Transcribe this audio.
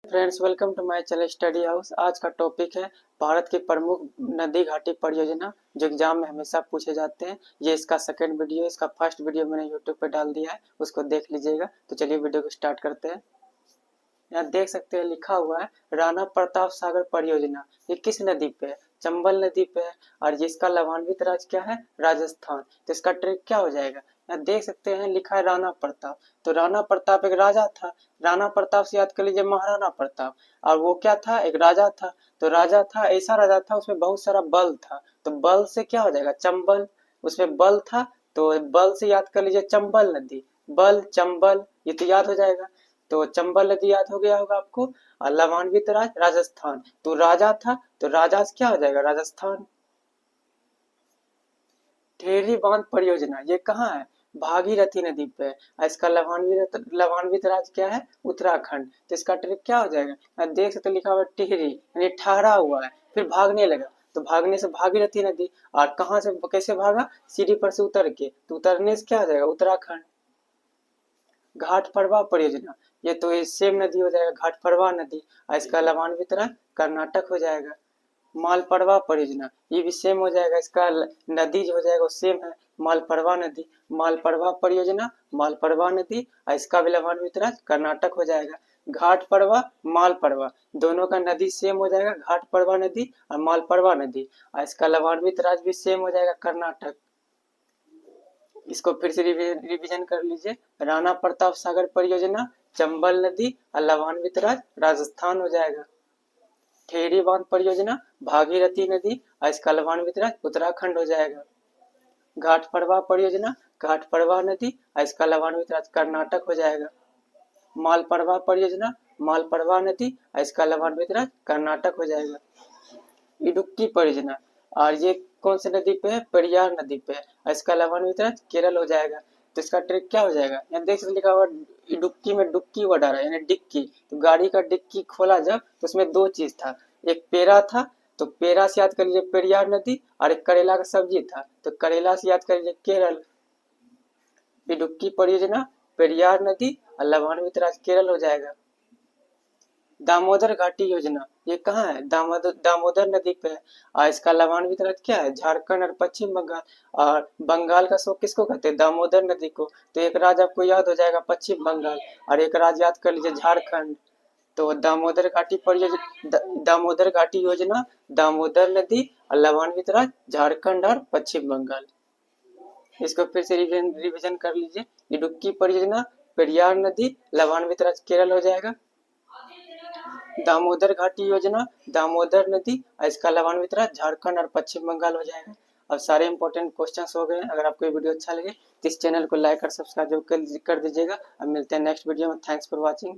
Friends, welcome to my channel study house. आज का topic है भारत की प्रमुख नदी घाटी परियोजना जो एग्जाम में हमेशा पूछे जाते हैं। ये इसका सेकंड वीडियो, इसका फर्स्ट वीडियो मैंने यूट्यूब पे डाल दिया है, उसको देख लीजिएगा। तो चलिए वीडियो को स्टार्ट करते हैं। यहाँ देख सकते हैं लिखा हुआ है राणा प्रताप सागर परियोजना। ये किस नदी पे है? चंबल नदी पे है। और जिसका लाभान्वित राज्य क्या है? राजस्थान। तो इसका ट्रिक क्या हो जाएगा? यहाँ देख सकते हैं लिखा है राणा प्रताप। तो राणा प्रताप एक राजा था। राणा प्रताप से याद कर लीजिए महाराणा प्रताप। और वो क्या था? एक राजा था। तो राजा था, ऐसा राजा था उसमें बहुत सारा बल था। तो बल से क्या हो जाएगा? चंबल। उसमें बल था तो बल से याद कर लीजिए चंबल नदी। बल चंबल, ये तो याद हो जाएगा। तो चंबल नदी याद हो गया होगा आपको। और लाभान्वित राज्य राजस्थान। तो राजा था तो राजा से क्या हो जाएगा? राजस्थान। टेहरी बांध परियोजना ये कहाँ है? भागीरथी नदी पे है। इसका लाभान्वित राज्य क्या है? उत्तराखंड। तो इसका ट्रिक क्या हो जाएगा? देख सकते लिखा हुआ टिहरी, यानी ठहरा हुआ है, फिर भागने लगा। तो भागने से भागीरथी नदी। और कहाँ से कैसे भागा? सीढ़ी पर से उतर के। तो उतरने से क्या हो जाएगा? उत्तराखंड। घाट फरवा परियोजना ये तो सेम नदी हो जाएगा, घाट फरवा नदी। और इसका लाभान्वित राज्य कर्नाटक हो जाएगा। मालपरवा परियोजना ये भी सेम हो जाएगा, इसका नदी जो हो जाएगा वो सेम है, मालपरवा नदी। मालपरवा परियोजना, मालपरवा नदी। और इसका भी लाभान्वित राज्य कर्नाटक हो जाएगा। घाट परवा, मालपरवा दोनों का नदी सेम हो जाएगा, घाट परवा नदी और मालपरवा नदी। और इसका लाभान्वित राज्य भी सेम हो जाएगा, कर्नाटक। इसको फिर से रिवीजन कर लीजिए। राणा प्रताप सागर परियोजना, चंबल नदी और लाभान्वित राज्य राजस्थान हो जाएगा। खेड़ी बांध परियोजना, भागीरथी नदी और इसका लाभान्वित राज्य उत्तराखंड हो जाएगा। घाट परवा परियोजना, घाट परवा नदी और इसका लाभान्वित राज्य कर्नाटक हो जाएगा। मालपरवा परियोजना, मालपरवा नदी और इसका लाभान्वित राज्य कर्नाटक हो जाएगा। इडुक्की परियोजना, और ये कौन सी नदी पे है? पेरियार नदी पे है। और इसका लाभान्वित राज्य केरल हो जाएगा। तो इसका ट्रिक क्या हो जाएगा? यहाँ देख सकते लिखा हुआ इडुक्की में डुक्की वर्ड आ रहा है, यानी डिक्की। तो गाड़ी का डिक्की खोला जब तो उसमें दो चीज था, एक पेरा था। तो पेरा से याद कर लीजिए पेरियार नदी, और एक करेला का सब्जी था तो करेला से याद कर लीजिए केरल। इडुक्की परियोजना, पेरियार नदी और लाभान्वित राज्य केरल हो जाएगा। दामोदर घाटी योजना ये कहाँ है? दामोदर नदी पे है। और इसका लाभान्वित राज्य क्या है? झारखंड और पश्चिम बंगाल। और बंगाल का शोक किसको कहते हैं? दामोदर नदी को। तो एक राज्य आपको याद हो जाएगा पश्चिम बंगाल, और एक राज्य याद कर लीजिए झारखंड। तो दामोदर घाटी परियोजना, दामोदर घाटी योजना, दामोदर नदी और लाभान्वित राज्य झारखंड और पश्चिम बंगाल। इसको फिर से रिविजन कर लीजिए। इडुक्की परियोजना, पेरियार नदी, लाभान्वित राज्य केरल हो जाएगा। दामोदर घाटी योजना, दामोदर नदी और इसका लाभान्वित राज्य झारखंड और पश्चिम बंगाल हो जाएगा। अब सारे इंपॉर्टेंट क्वेश्चंस हो गए हैं। अगर आपको ये वीडियो अच्छा लगे तो इस चैनल को लाइक और सब्सक्राइब कर दीजिएगा। अब मिलते हैं नेक्स्ट वीडियो में। Thanks for watching.